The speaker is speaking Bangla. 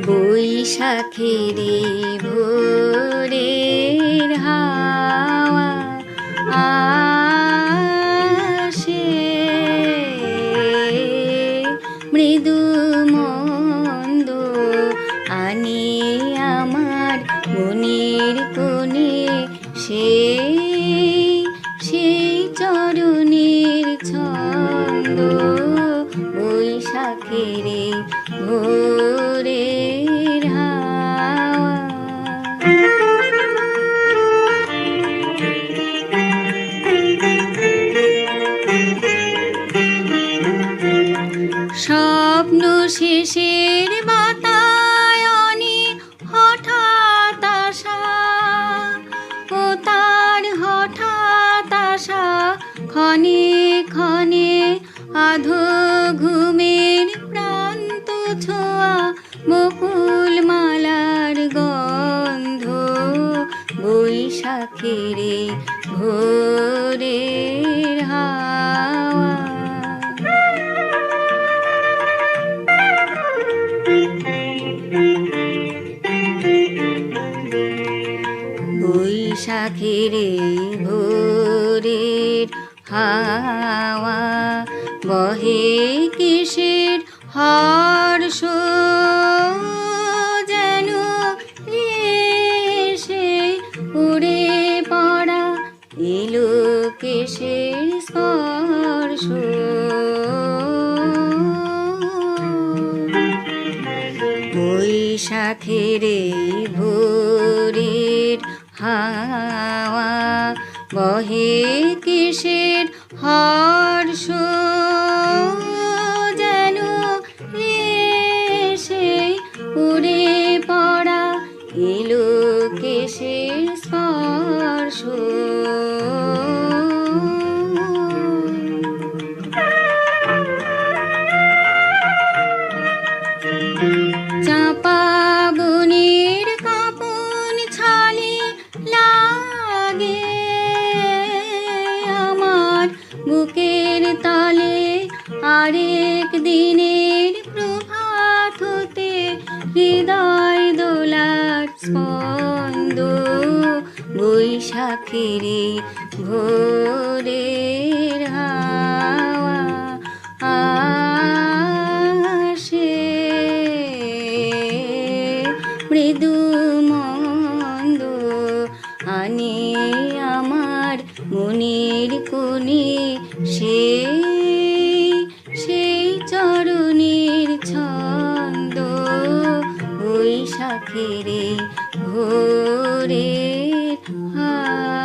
বৈশাখের ভোরের হাওয়া আসে, মৃদু মন্দ আনে আমার মনের কোণে, সেই চরণের ছন্দ। বৈশাখের ভোরের হাওয়া। স্বপ্ন শেষের বাতায়নে হঠাৎ আসা, ও তার হঠাৎ আসা ক্ষণে ক্ষণে আধো ঘুমের প্রান্ত ছোঁয়া, বকুল মালার গন্ধ। বৈশাখের ভোরের হাওয়া। বৈশাখের ভোরের হাওয়া বহে কিসের হর্ষ, যেন এসে উড়ে পড়া এলো কেশের স্পর্শ। বৈশাখের ভোরের হাওয়া বহে কিসের হর্ষ, যেন এসে উড়ে পড়া এলো কেশের স্পর্শ। চাপা বনের কাঁপন ছালে লাগে আমার বুকের তলে, আরেক দিনের প্রভাত হতে হৃদয় দোলার স্পন্দ। বৈশাখের ভোরের হাওয়া আসে, মৃদু মন্দ আনে আমার মনের কোণে, সেই চরণের ছন্দ। বৈশাখের ভোরের হাওয়া।